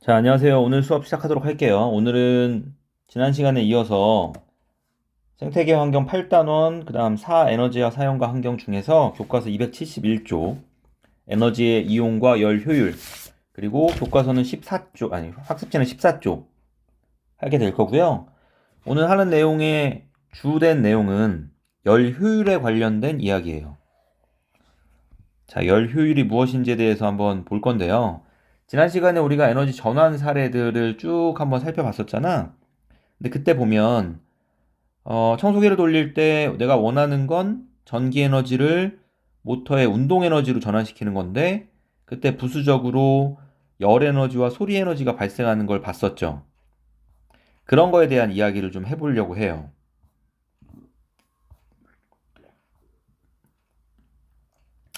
자, 안녕하세요. 오늘 수업 시작하도록 할게요. 오늘은 지난 시간에 이어서 생태계 환경 8단원, 그 다음 4 에너지와 사용과 환경 중에서 교과서 271조, 에너지의 이용과 열 효율, 그리고 교과서는 14조, 아니, 학습지는 14조 하게 될 거고요. 오늘 하는 내용의 주된 내용은 열 효율에 관련된 이야기예요. 자, 열 효율이 무엇인지에 대해서 한번 볼 건데요. 지난 시간에 우리가 에너지 전환 사례들을 쭉 한번 살펴봤었잖아. 근데 그때 보면 청소기를 돌릴 때 내가 원하는 건 전기 에너지를 모터의 운동 에너지로 전환시키는 건데 그때 부수적으로 열 에너지와 소리 에너지가 발생하는 걸 봤었죠. 그런 거에 대한 이야기를 좀 해보려고 해요.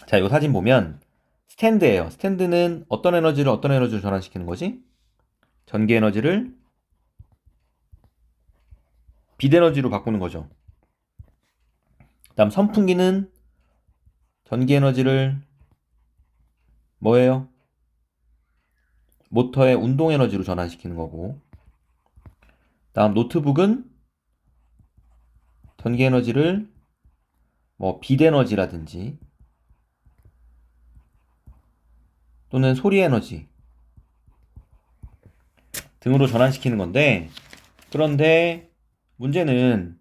자, 이 사진 보면 스탠드예요. 스탠드는 어떤 에너지로 전환시키는 거지? 전기 에너지를 빛 에너지로 바꾸는 거죠. 그다음 선풍기는 전기 에너지를 뭐예요? 모터의 운동 에너지로 전환시키는 거고. 다음 노트북은 전기 에너지를 뭐 빛 에너지라든지 또는 소리 에너지 등으로 전환시키는 건데, 그런데 문제는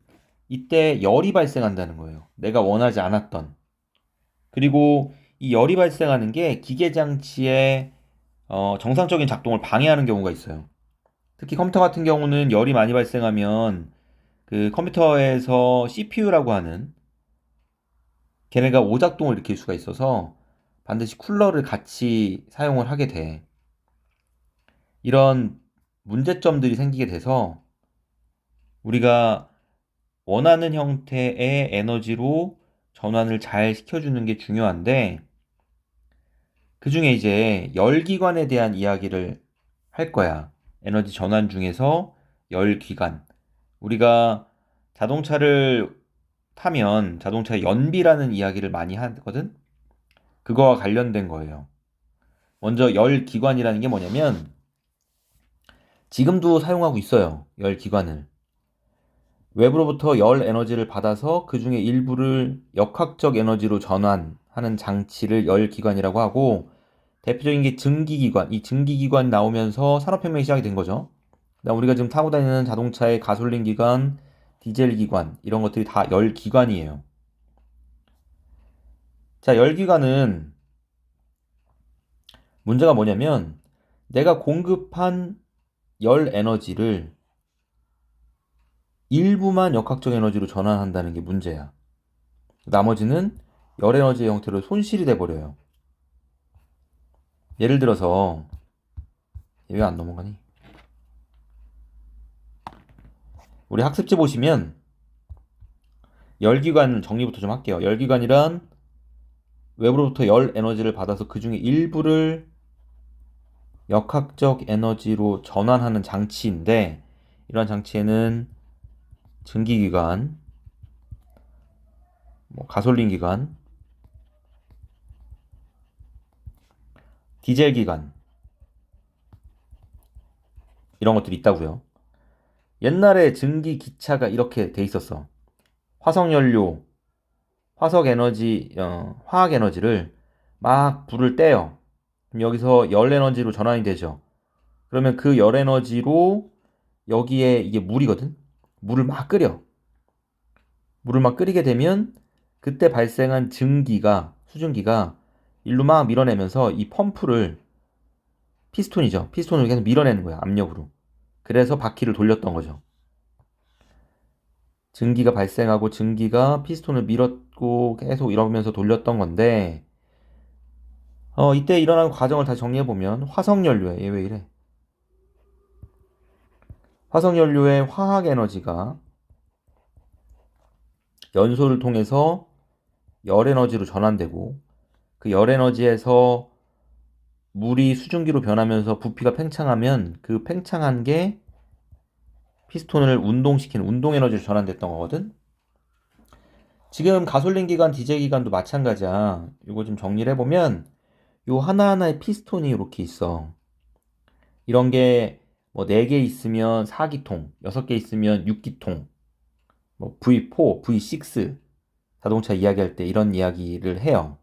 이때 열이 발생한다는 거예요. 내가 원하지 않았던. 그리고 이 열이 발생하는 게 기계 장치의 정상적인 작동을 방해하는 경우가 있어요. 특히 컴퓨터 같은 경우는 열이 많이 발생하면 그 컴퓨터에서 CPU라고 하는 걔네가 오작동을 일으킬 수가 있어서 반드시 쿨러를 같이 사용을 하게 돼. 이런 문제점들이 생기게 돼서 우리가 원하는 형태의 에너지로 전환을 잘 시켜주는 게 중요한데, 그 중에 이제 열기관에 대한 이야기를 할 거야. 에너지 전환 중에서 열기관. 우리가 자동차를 타면 자동차 연비라는 이야기를 많이 하거든? 그거와 관련된 거예요. 먼저 열기관이라는 게 뭐냐면 지금도 사용하고 있어요. 열기관을. 외부로부터 열 에너지를 받아서 그 중에 일부를 역학적 에너지로 전환하는 장치를 열기관이라고 하고, 대표적인 게 증기기관. 이 증기기관 나오면서 산업혁명이 시작이 된 거죠. 그다음 우리가 지금 타고 다니는 자동차의 가솔린 기관, 디젤 기관 이런 것들이 다 열기관이에요. 자, 열기관은 문제가 뭐냐면 내가 공급한 열 에너지를 일부만 역학적 에너지로 전환한다는 게 문제야. 나머지는 열 에너지의 형태로 손실이 돼 버려요. 예를 들어서 얘 왜 안 넘어가니? 우리 학습지 보시면 열기관 정리부터 좀 할게요. 열기관이란 외부로부터 열 에너지를 받아서 그 중에 일부를 역학적 에너지로 전환하는 장치인데, 이러한 장치에는 증기기관, 뭐 가솔린 기관, 디젤 기관 이런 것들이 있다고요. 옛날에 증기 기차가 이렇게 돼 있었어. 화석 연료, 화석 에너지, 화학 에너지를 막 불을 떼요. 그럼 여기서 열 에너지로 전환이 되죠. 그러면 그 열 에너지로 여기에 이게 물이거든. 물을 막 끓여. 물을 막 끓이게 되면 그때 발생한 증기가 수증기가 일로 막 밀어내면서 이 펌프를 피스톤이죠. 피스톤을 계속 밀어내는 거야. 압력으로. 그래서 바퀴를 돌렸던 거죠. 증기가 발생하고 증기가 피스톤을 밀었고 계속 이러면서 돌렸던 건데, 이때 일어나는 과정을 다시 정리해 보면 화석연료에 얘 왜 이래? 화석연료의 화학 에너지가 연소를 통해서 열 에너지로 전환되고, 그 열 에너지에서 물이 수증기로 변하면서 부피가 팽창하면 그 팽창한 게 피스톤을 운동시키는 운동 에너지로 전환됐던 거거든. 지금 가솔린 기관, 디젤 기관도 마찬가지야. 이거 좀 정리를 해보면 요 하나하나의 피스톤이 이렇게 있어. 이런 게 뭐 4개 있으면 4기통, 6개 있으면 6기통, 뭐 V4, V6 자동차 이야기할 때 이런 이야기를 해요.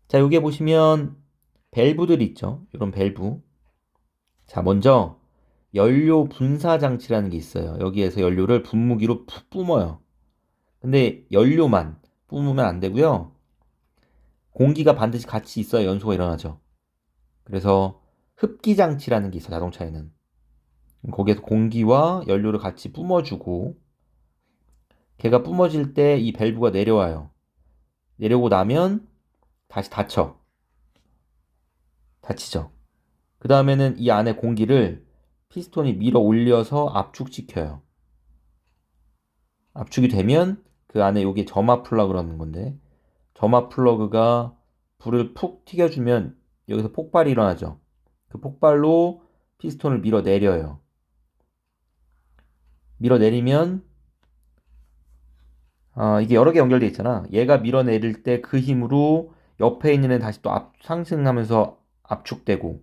자, 여기에 보시면 밸브들이 있죠. 이런 밸브. 자, 먼저 연료 분사 장치라는 게 있어요. 여기에서 연료를 분무기로 푹 뿜어요. 근데 연료만 뿜으면 안 되고요. 공기가 반드시 같이 있어야 연소가 일어나죠. 그래서 흡기 장치라는 게 있어요. 자동차에는. 거기에서 공기와 연료를 같이 뿜어주고 걔가 뿜어질 때 이 밸브가 내려와요. 내려오고 나면 다시 닫히죠. 그 다음에는 이 안에 공기를 피스톤이 밀어 올려서 압축시켜요. 압축이 되면 그 안에 여기 점화 플러그라는 건데 점화 플러그가 불을 푹 튀겨주면 여기서 폭발이 일어나죠. 그 폭발로 피스톤을 밀어내려요. 밀어내리면 이게 여러 개 연결돼 있잖아. 얘가 밀어내릴 때 그 힘으로 옆에 있는 애는 다시 또 상승하면서 압축되고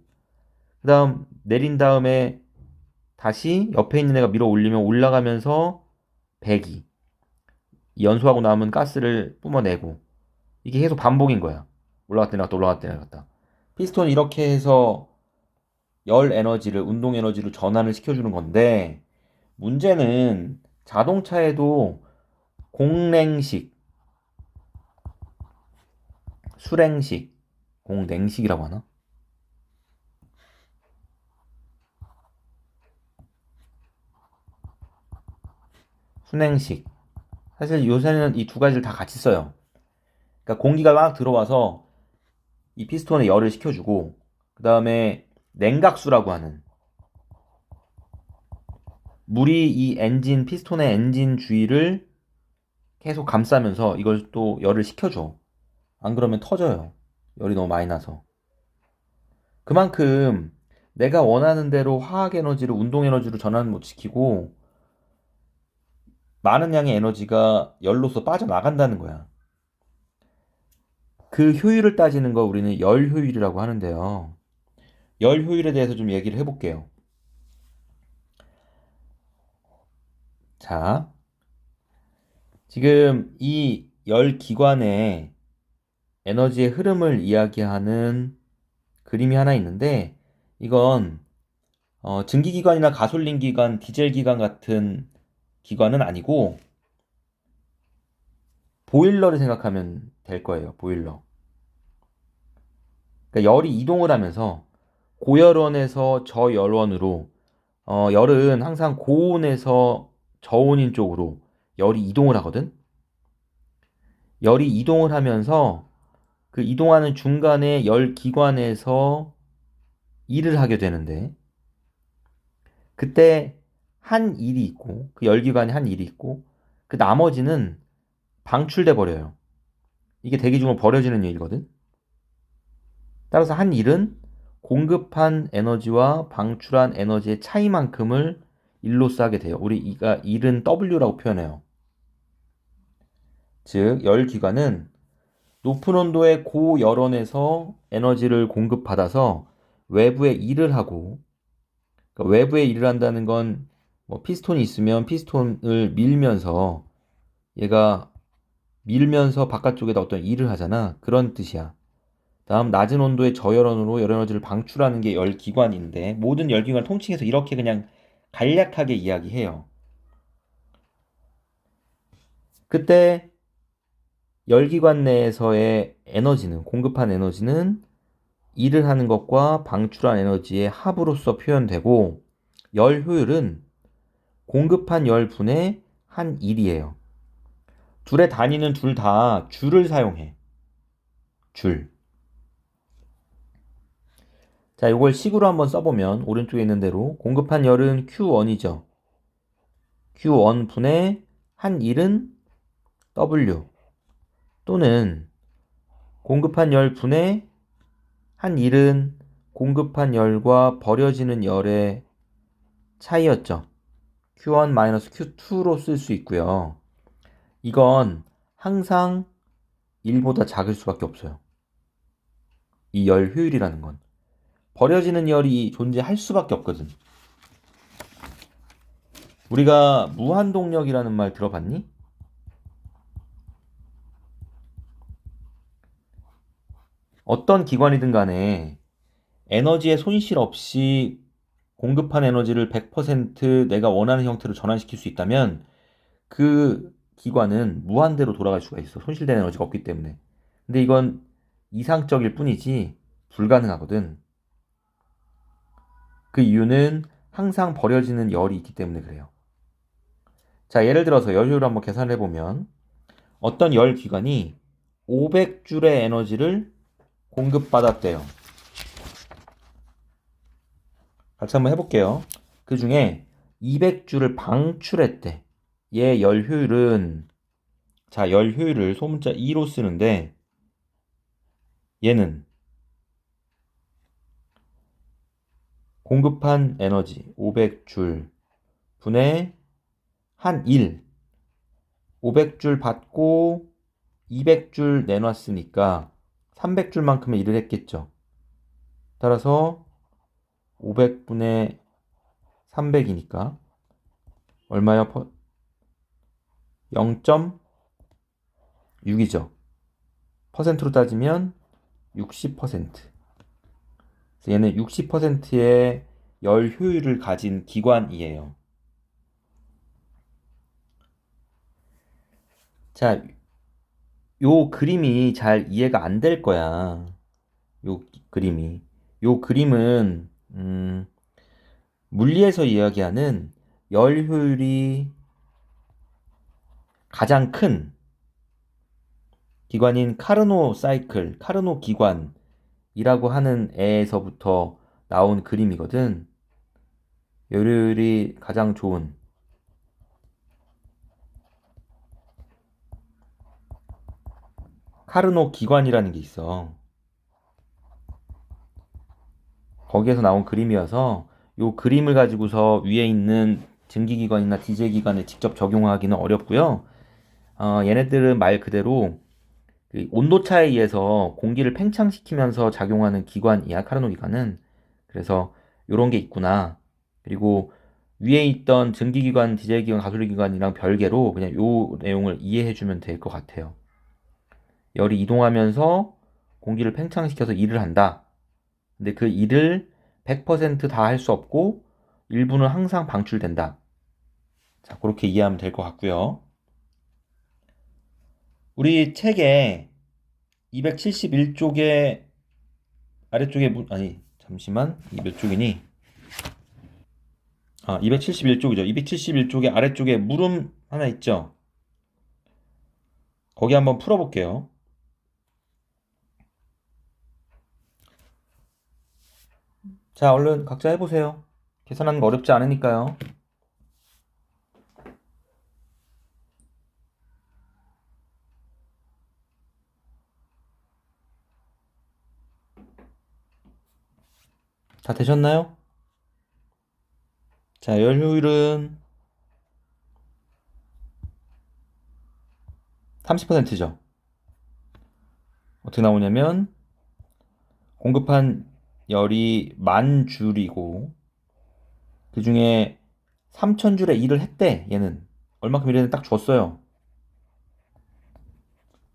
그 다음 내린 다음에 다시 옆에 있는 애가 밀어 올리면 올라가면서 배기 연소하고 남은 가스를 뿜어내고 이게 계속 반복인 거야. 올라갔다 내려갔다 올라갔다 내려갔다. 피스톤이 이렇게 해서 열 에너지를 운동 에너지로 전환을 시켜주는 건데 문제는 자동차에도 공랭식, 수랭식, 공냉식이라고 하나? 순행식. 사실 요새는 이 두 가지를 다 같이 써요. 그러니까 공기가 막 들어와서 이 피스톤에 열을 식혀주고 그 다음에 냉각수라고 하는 물이 이 엔진 피스톤의 엔진 주위를 계속 감싸면서 이걸 또 열을 식혀줘. 안 그러면 터져요. 열이 너무 많이 나서. 그만큼 내가 원하는 대로 화학 에너지를 운동 에너지로 전환 못 시키고 많은 양의 에너지가 열로서 빠져나간다는 거야. 그 효율을 따지는 거 우리는 열 효율이라고 하는데요. 열 효율에 대해서 좀 얘기를 해볼게요. 자, 지금 이 열 기관의 에너지의 흐름을 이야기하는 그림이 하나 있는데 이건 증기기관이나 가솔린 기관, 디젤 기관 같은 기관은 아니고 보일러를 생각하면 될 거예요. 보일러. 그러니까 열이 이동을 하면서 고열원에서 저열원으로 열은 항상 고온에서 저온인 쪽으로 열이 이동을 하거든. 열이 이동을 하면서 그 이동하는 중간에 열 기관에서 일을 하게 되는데 그때 한 일이 있고 그 열기관에 한 일이 있고 그 나머지는 방출돼 버려요. 이게 대기 중으로 버려지는 일이거든. 따라서 한 일은 공급한 에너지와 방출한 에너지의 차이만큼을 일로써 하게 돼요. 우리가 일은 W라고 표현해요. 즉 열기관은 높은 온도의 고열원에서 에너지를 공급받아서 외부에 일을 하고 그러니까 외부에 일을 한다는 건 뭐 피스톤이 있으면 피스톤을 얘가 밀면서 바깥쪽에다 어떤 일을 하잖아. 그런 뜻이야. 다음 낮은 온도의 저열원으로 열에너지를 방출하는 게 열기관인데 모든 열기관을 통칭해서 이렇게 그냥 간략하게 이야기해요. 그때 열기관 내에서의 에너지는 공급한 에너지는 일을 하는 것과 방출한 에너지의 합으로서 표현되고 열 효율은 공급한 열분의 한 일이에요. 둘의 단위는 둘 다 줄을 사용해. 줄. 자, 이걸 식으로 한번 써보면 오른쪽에 있는 대로 공급한 열은 Q1이죠. Q1 분의 한 일은 W 또는 공급한 열 분의 한 일은 공급한 열과 버려지는 열의 차이였죠. Q1-Q2로 쓸 수 있고요. 이건 항상 1보다 작을 수밖에 없어요. 이 열 효율이라는 건. 버려지는 열이 존재할 수밖에 없거든. 우리가 무한동력이라는 말 들어봤니? 어떤 기관이든 간에 에너지의 손실 없이 공급한 에너지를 100% 내가 원하는 형태로 전환시킬 수 있다면 그 기관은 무한대로 돌아갈 수가 있어. 손실된 에너지가 없기 때문에. 근데 이건 이상적일 뿐이지 불가능하거든. 그 이유는 항상 버려지는 열이 있기 때문에 그래요. 자, 예를 들어서 열 효율을 한번 계산해 보면 어떤 열 기관이 500줄의 에너지를 공급받았대요. 같이 한번 해볼게요. 그 중에 200줄을 방출했대. 얘 열 효율은, 자, 열 효율을 소문자 2로 쓰는데 얘는 공급한 에너지 500줄 분의 한 1. 500줄 받고 200줄 내놨으니까 300줄만큼의 일을 했겠죠. 따라서 500분의 300이니까 얼마요? 0.6이죠. 퍼센트로 따지면 60%. 그래서 얘는 60%의 열 효율을 가진 기관이에요. 자, 요 그림이 잘 이해가 안 될 거야. 요 그림이. 요 그림은 물리에서 이야기하는 열 효율이 가장 큰 기관인 카르노 사이클, 카르노 기관이라고 하는 애에서부터 나온 그림이거든. 열 효율이 가장 좋은 카르노 기관이라는 게 있어. 거기에서 나온 그림이어서 요 그림을 가지고서 위에 있는 증기기관이나 디젤기관에 직접 적용하기는 어렵고요. 얘네들은 말 그대로 그 온도차에 의해서 공기를 팽창시키면서 작용하는 기관이야, 카르노 기관은. 그래서 요런 게 있구나. 그리고 위에 있던 증기기관, 디젤기관, 가솔린기관이랑 별개로 그냥 요 내용을 이해해주면 될 것 같아요. 열이 이동하면서 공기를 팽창시켜서 일을 한다. 근데 그 일을 100%다 할 수 없고 일부는 항상 방출된다. 자, 그렇게 이해하면 될 것 같고요. 우리 책에 271쪽에 아래쪽에 아니 잠시만 이 몇 쪽이니? 271쪽이죠. 271쪽에 아래쪽에 물음 하나 있죠. 거기 한번 풀어볼게요. 자, 얼른 각자 해보세요. 계산하는 거 어렵지 않으니까요. 다 되셨나요? 자, 열 효율은 30%죠. 어떻게 나오냐면 공급한 열이 10,000줄이고 그 중에 3,000줄의 일을 했대. 얘는 얼마큼 일했는지 딱 줬어요.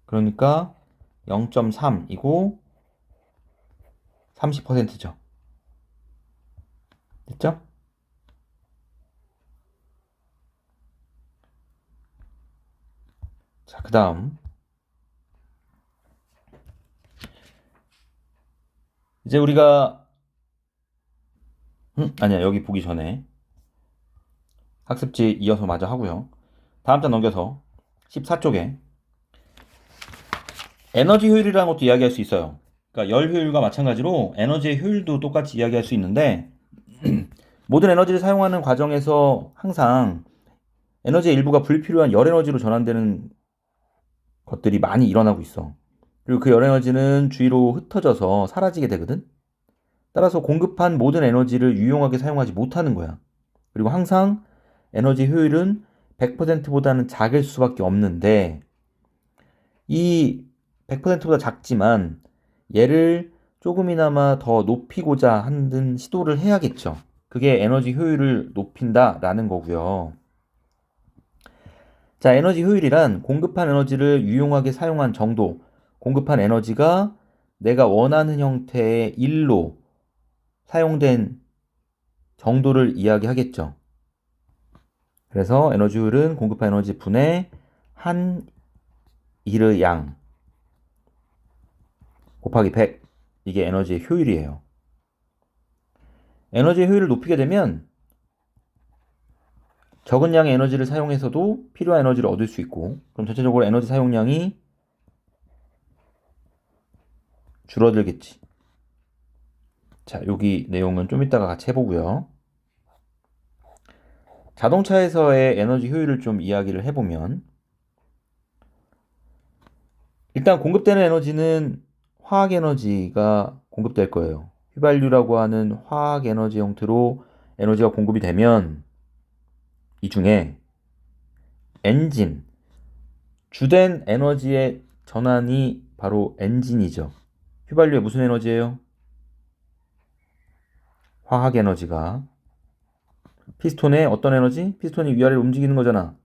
그러니까 0.3이고 30%죠. 됐죠? 자, 그 다음 이제 우리가 아니야, 여기 보기 전에 학습지 이어서 마저 하고요. 다음 장 넘겨서 14쪽에 에너지 효율이라는 것도 이야기할 수 있어요. 그러니까 열 효율과 마찬가지로 에너지의 효율도 똑같이 이야기할 수 있는데 모든 에너지를 사용하는 과정에서 항상 에너지의 일부가 불필요한 열 에너지로 전환되는 것들이 많이 일어나고 있어. 그리고 그 열 에너지는 주위로 흩어져서 사라지게 되거든. 따라서 공급한 모든 에너지를 유용하게 사용하지 못하는 거야. 그리고 항상 에너지 효율은 100%보다는 작을 수밖에 없는데 이 100%보다 작지만 얘를 조금이나마 더 높이고자 하는 시도를 해야겠죠. 그게 에너지 효율을 높인다라는 거고요. 자, 에너지 효율이란 공급한 에너지를 유용하게 사용한 정도, 공급한 에너지가 내가 원하는 형태의 일로 사용된 정도를 이야기하겠죠. 그래서 에너지 효율은 공급한 에너지 분의 한 일의 양 곱하기 100. 이게 에너지의 효율이에요. 에너지의 효율을 높이게 되면 적은 양의 에너지를 사용해서도 필요한 에너지를 얻을 수 있고, 그럼 전체적으로 에너지 사용량이 줄어들겠지. 자, 여기 내용은 좀 이따가 같이 해보고요. 자동차에서의 에너지 효율을 좀 이야기를 해보면, 일단 공급되는 에너지는 화학 에너지가 공급될 거예요. 휘발유라고 하는 화학 에너지 형태로 에너지가 공급이 되면 이 중에 엔진, 주된 에너지의 전환이 바로 엔진이죠. 휘발유의 무슨 에너지예요? 화학 에너지가. 피스톤의 어떤 에너지? 피스톤이 위아래로 움직이는 거잖아.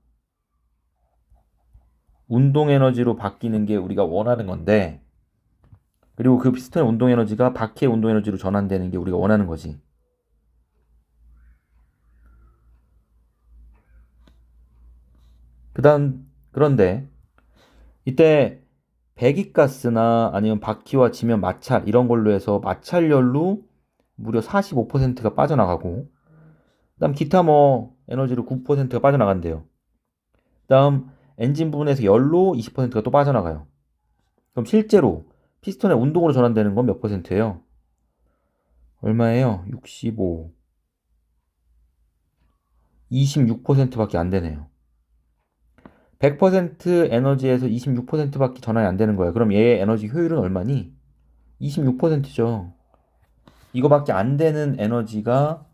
운동 에너지로 바뀌는 게 우리가 원하는 건데, 그리고 그 피스톤의 운동 에너지가 바퀴의 운동 에너지로 전환되는 게 우리가 원하는 거지. 그런데 이때 배기가스나 아니면 바퀴와 지면 마찰 이런 걸로 해서 마찰열로 무려 45%가 빠져나가고, 그다음 기타 뭐 에너지로 9%가 빠져나간대요. 그다음 엔진 부분에서 열로 20%가 또 빠져나가요. 그럼 실제로 피스톤의 운동으로 전환되는 건 몇 퍼센트예요? 얼마예요? 65, 26%밖에 안 되네요. 100% 에너지에서 26%밖에 전환이 안 되는 거야. 그럼 얘의 에너지 효율은 얼마니? 26%죠. 이거밖에 안 되는 에너지가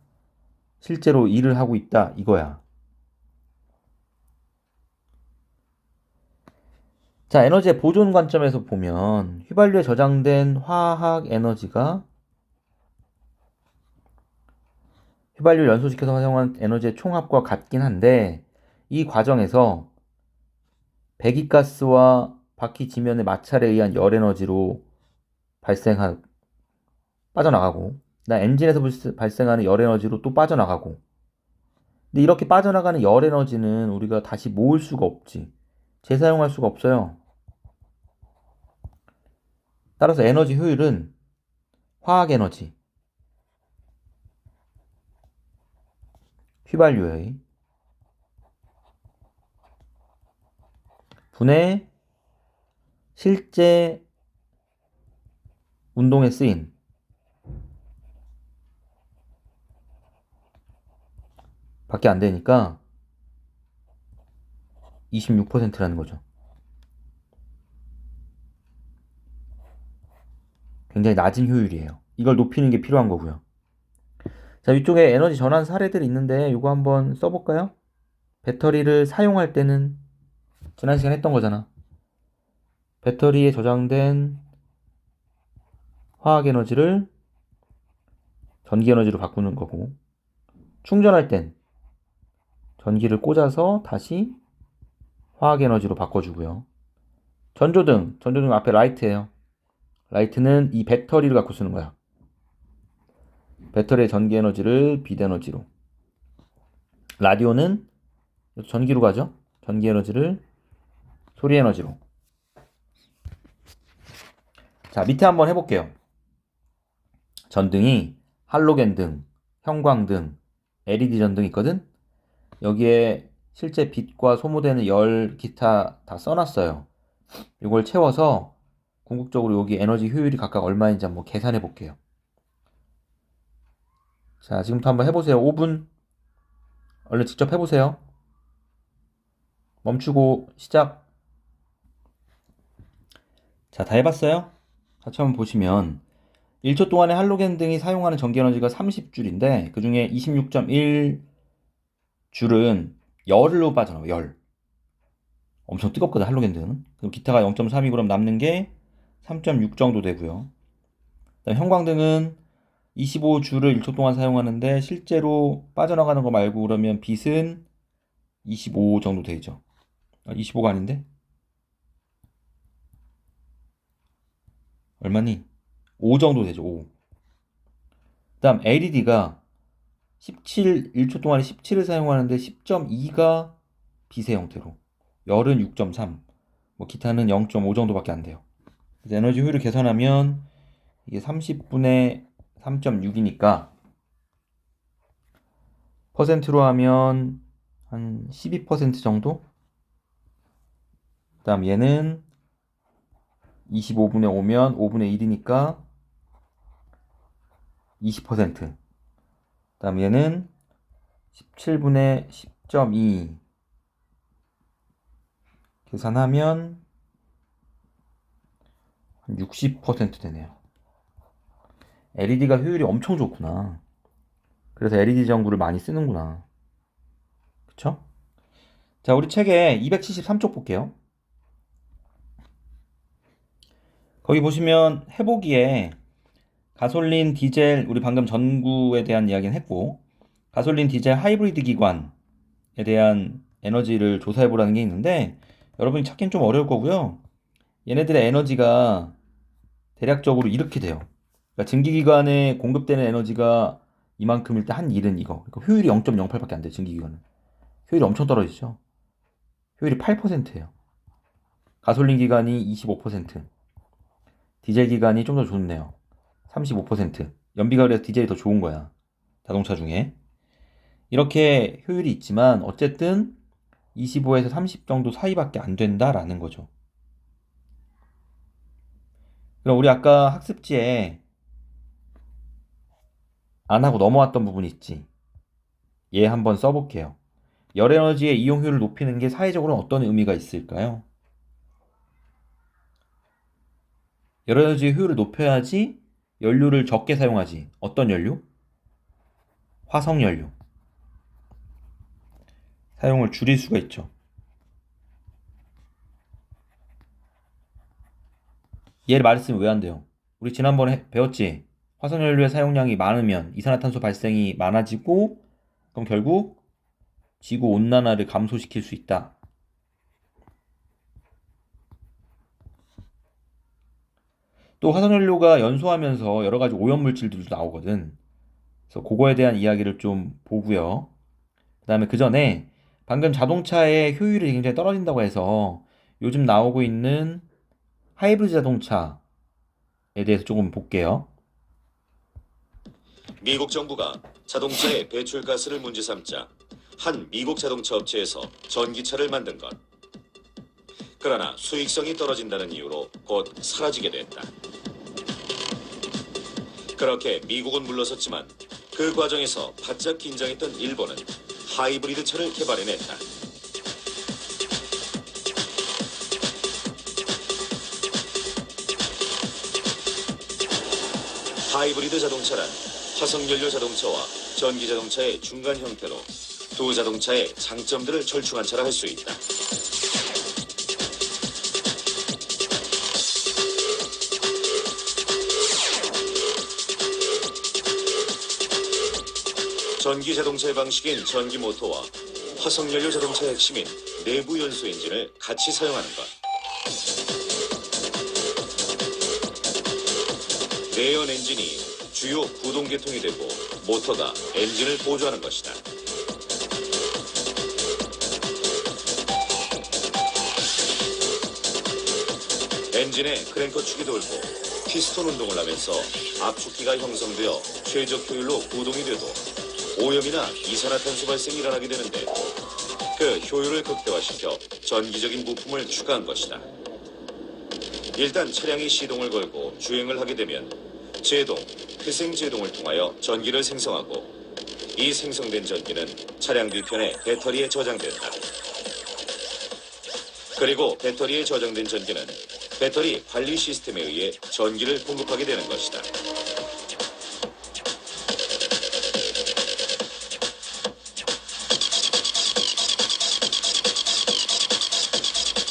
실제로 일을 하고 있다 이거야. 자, 에너지의 보존 관점에서 보면 휘발유에 저장된 화학 에너지가 휘발유를 연소시켜서 사용한 에너지의 총합과 같긴 한데, 이 과정에서 배기가스와 바퀴 지면의 마찰에 의한 열 에너지로 발생한 빠져나가고, 나 엔진에서 발생하는 열 에너지로 또 빠져나가고. 근데 이렇게 빠져나가는 열 에너지는 우리가 다시 모을 수가 없지. 재사용할 수가 없어요. 따라서 에너지 효율은 화학 에너지, 휘발유의 분의 실제 운동에 쓰인 밖에 안 되니까 26%라는 거죠. 굉장히 낮은 효율이에요. 이걸 높이는 게 필요한 거고요. 자, 위쪽에 에너지 전환 사례들이 있는데 이거 한번 써볼까요? 배터리를 사용할 때는 지난 시간에 했던 거잖아. 배터리에 저장된 화학 에너지를 전기 에너지로 바꾸는 거고, 충전할 땐 전기를 꽂아서 다시 화학 에너지로 바꿔주고요. 전조등 앞에 라이트예요. 라이트는 이 배터리를 갖고 쓰는 거야. 배터리의 전기 에너지를 빛 에너지로. 라디오는 전기로 가죠. 전기 에너지를 소리 에너지로. 자, 밑에 한번 해볼게요. 전등이 할로겐등, 형광등, LED 전등 있거든? 여기에 실제 빛과 소모되는 열, 기타 다 써놨어요. 이걸 채워서 궁극적으로 여기 에너지 효율이 각각 얼마인지 한번 계산해 볼게요. 자, 지금부터 한번 해보세요. 5분. 얼른 직접 해보세요. 멈추고 시작. 자, 다 해봤어요? 같이 한번 보시면 1초 동안에 할로겐 등이 사용하는 전기 에너지가 30줄인데 그 중에 26.1줄은 열로 빠져나와요. 열. 엄청 뜨겁거든, 할로겐 등은. 그럼 기타가 0.32g 남는 게 3.6 정도 되고요. 그다음 형광등은 25주를 1초 동안 사용하는데 실제로 빠져나가는 거 말고 그러면 빛은 25 정도 되죠. 25가 아닌데? 얼마니? 5 정도 되죠. 5. 그다음 LED가 1초 동안에 17을 사용하는데 10.2가 빛의 형태로, 열은 6.3, 뭐 기타는 0.5 정도밖에 안 돼요. 그래서 에너지 효율을 계산하면 이게 30분의 3.6이니까 퍼센트로 하면 한 12% 정도? 그다음 얘는 25분의 5면 5분의 1이니까 20%. 그다음 얘는 17분의 10.2 계산하면 한 60% 되네요. LED가 효율이 엄청 좋구나. 그래서 LED 전구를 많이 쓰는구나. 그쵸? 자, 우리 책에 273쪽 볼게요. 거기 보시면 해보기에 가솔린, 디젤, 우리 방금 전구에 대한 이야기는 했고, 가솔린, 디젤, 하이브리드 기관에 대한 에너지를 조사해보라는 게 있는데, 여러분이 찾기는 좀 어려울 거고요. 얘네들의 에너지가 대략적으로 이렇게 돼요. 그러니까 증기기관에 공급되는 에너지가 이만큼일 때 한 일은 이거. 그러니까 효율이 0.08밖에 안 돼요, 증기기관은. 효율이 엄청 떨어지죠. 효율이 8%예요. 가솔린 기관이 25%, 디젤 기관이 좀 더 좋네요. 35%. 연비가 그래서 디젤이 더 좋은 거야. 자동차 중에. 이렇게 효율이 있지만 어쨌든 25에서 30 정도 사이밖에 안 된다라는 거죠. 그럼 우리 아까 학습지에 안 하고 넘어왔던 부분 있지. 얘 한번 써볼게요. 열에너지의 이용효율을 높이는 게 사회적으로는 어떤 의미가 있을까요? 열에너지의 효율을 높여야지 연료를 적게 사용하지. 어떤 연료? 화석연료. 사용을 줄일 수가 있죠. 얘를 말했으면 왜 안 돼요? 우리 지난번에 배웠지? 화석연료의 사용량이 많으면 이산화탄소 발생이 많아지고, 그럼 결국 지구 온난화를 감소시킬 수 있다. 또 화석연료가 연소하면서 여러 가지 오염물질들도 나오거든. 그래서 그거에 대한 이야기를 좀 보고요. 그 다음에 그 전에 방금 자동차의 효율이 굉장히 떨어진다고 해서 요즘 나오고 있는 하이브리드 자동차에 대해서 조금 볼게요. 미국 정부가 자동차의 배출가스를 문제 삼자 한 미국 자동차 업체에서 전기차를 만든 것. 그러나 수익성이 떨어진다는 이유로 곧 사라지게 됐다. 그렇게 미국은 물러섰지만 그 과정에서 바짝 긴장했던 일본은 하이브리드 차를 개발해냈다. 하이브리드 자동차란 화석연료 자동차와 전기 자동차의 중간 형태로 두 자동차의 장점들을 절충한 차라 할 수 있다. 전기 자동차의 방식인 전기 모터와 화석연료 자동차의 핵심인 내부 연소 엔진을 같이 사용하는 것. 내연 엔진이 주요 구동 계통이 되고 모터가 엔진을 보조하는 것이다. 엔진의 크랭커 축이 돌고 피스톤 운동을 하면서 압축기가 형성되어 최적 효율로 구동이 돼도 오염이나 이산화탄소 발생이 일어나게 되는데 그 효율을 극대화시켜 전기적인 부품을 추가한 것이다. 일단 차량이 시동을 걸고 주행을 하게 되면 제동, 회생제동을 통하여 전기를 생성하고 이 생성된 전기는 차량 뒤편의 배터리에 저장된다. 그리고 배터리에 저장된 전기는 배터리 관리 시스템에 의해 전기를 공급하게 되는 것이다.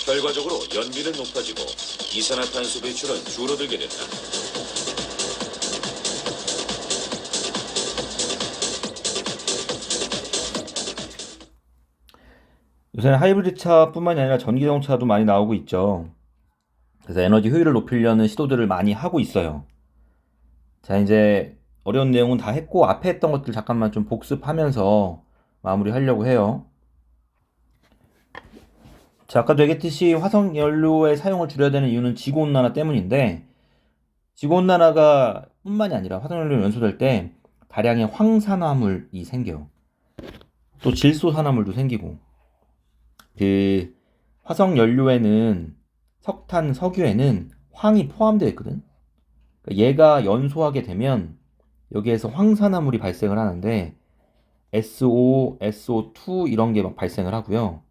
결과적으로 연비는 높아지고 이산화탄소 배출은 줄어들게 된다. 요새는 하이브리드 차뿐만이 아니라 전기 자동차도 많이 나오고 있죠. 그래서 에너지 효율을 높이려는 시도들을 많이 하고 있어요. 자, 이제 어려운 내용은 다 했고 앞에 했던 것들 잠깐만 좀 복습하면서 마무리하려고 해요. 자, 아까도 얘기했듯이 화석 연료의 사용을 줄여야 되는 이유는 지구온난화 때문인데, 지구온난화가 뿐만이 아니라 화석 연료 연소될 때 다량의 황산화물이 생겨요. 또 질소산화물도 생기고, 그 화석 연료에는 석탄, 석유에는 황이 포함되어 있거든. 그러니까 얘가 연소하게 되면 여기에서 황산화물이 발생을 하는데 SO, SO2 이런 게 막 발생을 하고요.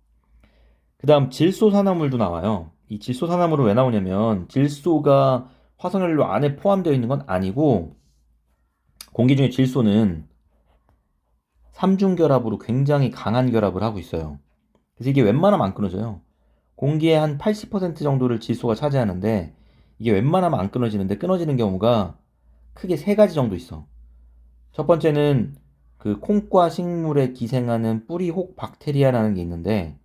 그 다음 질소산화물도 나와요. 이 질소산화물은 왜 나오냐면 질소가 화석연료 안에 포함되어 있는 건 아니고 공기 중에 질소는 삼중결합으로 굉장히 강한 결합을 하고 있어요. 그래서 이게 웬만하면 안 끊어져요. 공기의 한 80% 정도를 질소가 차지하는데 이게 웬만하면 안 끊어지는데 끊어지는 경우가 크게 세 가지 정도 있어. 첫 번째는 그 콩과 식물에 기생하는 뿌리혹 박테리아라는 게 있는데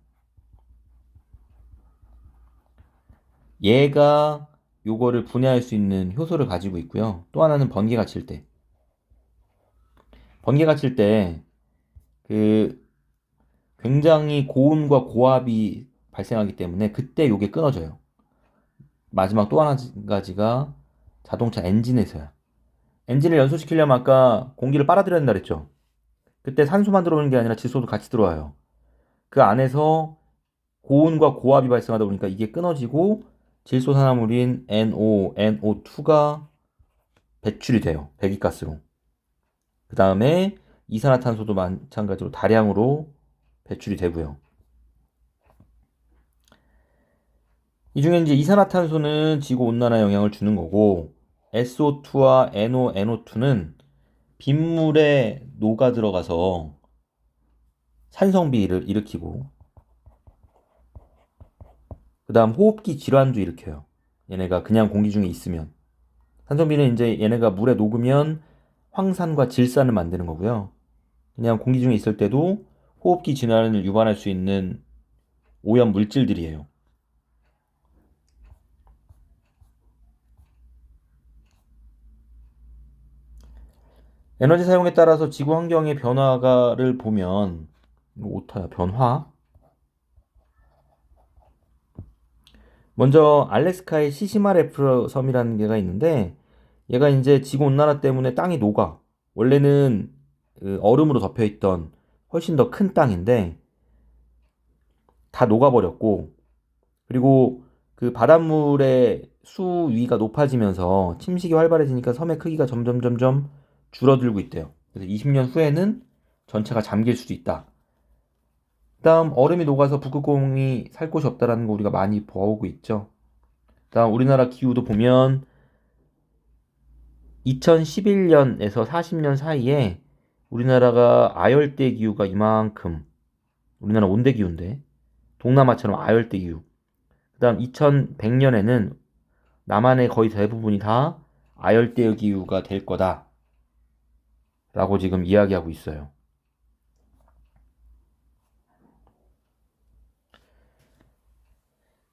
얘가 요거를 분해할 수 있는 효소를 가지고 있고요. 또 하나는 번개가 칠 때. 번개가 칠 때 그 굉장히 고온과 고압이 발생하기 때문에 그때 요게 끊어져요. 마지막 또 한 가지가 자동차 엔진에서야. 엔진을 연소시키려면 아까 공기를 빨아들여야 된다 그랬죠. 그때 산소만 들어오는 게 아니라 질소도 같이 들어와요. 그 안에서 고온과 고압이 발생하다 보니까 이게 끊어지고 질소산화물인 NO, NO2가 배출이 돼요. 배기가스로. 그 다음에 이산화탄소도 마찬가지로 다량으로 배출이 되고요. 이 중에 이제 이산화탄소는 지구 온난화에 영향을 주는 거고 SO2와 NO, NO2는 빗물에 녹아 들어가서 산성비를 일으키고 그 다음 호흡기 질환도 일으켜요. 얘네가 그냥 공기 중에 있으면. 산성비는 이제 얘네가 물에 녹으면 황산과 질산을 만드는 거고요. 그냥 공기 중에 있을 때도 호흡기 질환을 유발할 수 있는 오염 물질들이에요. 에너지 사용에 따라서 지구 환경의 변화를 보면 이거 오타야 변화. 먼저 알래스카의 시시마레프 섬이라는 데가 있는데 얘가 이제 지구 온난화 때문에 땅이 녹아. 원래는 그 얼음으로 덮여 있던 훨씬 더 큰 땅인데 다 녹아버렸고 그리고 그 바닷물의 수위가 높아지면서 침식이 활발해지니까 섬의 크기가 점점 줄어들고 있대요. 그래서 20년 후에는 전체가 잠길 수도 있다. 그다음 얼음이 녹아서 북극곰이 살 곳이 없다라는 거 우리가 많이 보고 있죠. 그다음 우리나라 기후도 보면 2011년에서 40년 사이에 우리나라가 아열대 기후가 이만큼 우리나라 온대 기후인데 동남아처럼 아열대 기후. 그다음 2100년에는 남한의 거의 대부분이 다 아열대 기후가 될 거다라고 지금 이야기하고 있어요.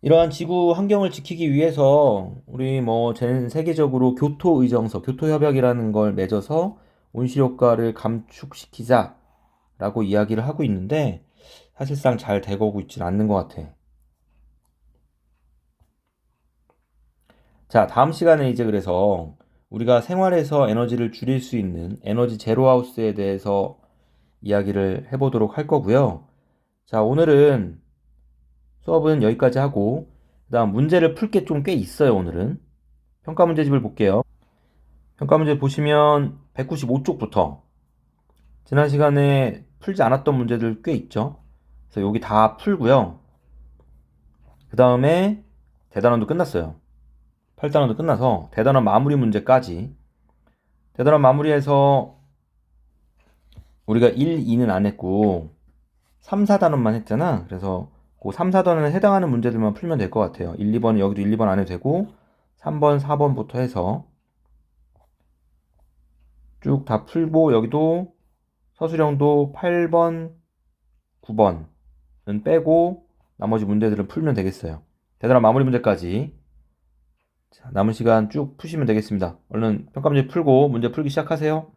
이러한 지구 환경을 지키기 위해서 우리 뭐 전 세계적으로 교토 의정서, 교토 협약이라는 걸 맺어서 온실효과를 감축시키자라고 이야기를 하고 있는데 사실상 잘 되고 있지는 않는 것 같아. 자, 다음 시간에 이제 그래서 우리가 생활에서 에너지를 줄일 수 있는 에너지 제로하우스에 대해서 이야기를 해보도록 할 거고요. 자, 오늘은 수업은 여기까지 하고 그다음 문제를 풀 게 좀 꽤 있어요, 오늘은. 평가 문제집을 볼게요. 평가 문제 보시면 195쪽부터 지난 시간에 풀지 않았던 문제들 꽤 있죠. 그래서 여기 다 풀고요. 그 다음에 대단원도 끝났어요. 8단원도 끝나서 대단원 마무리 문제까지 대단원 마무리해서 우리가 1, 2는 안 했고 3, 4단원만 했잖아. 그래서 그 3, 4단원에 해당하는 문제들만 풀면 될 것 같아요. 1, 2번은 여기도 1, 2번 안 해도 되고 3번, 4번부터 해서 쭉 다 풀고 여기도 서술형도 8번, 9번 빼고 나머지 문제들은 풀면 되겠어요. 대단한 마무리 문제까지. 자, 남은 시간 쭉 푸시면 되겠습니다. 얼른 평가 문제 풀고 문제 풀기 시작하세요.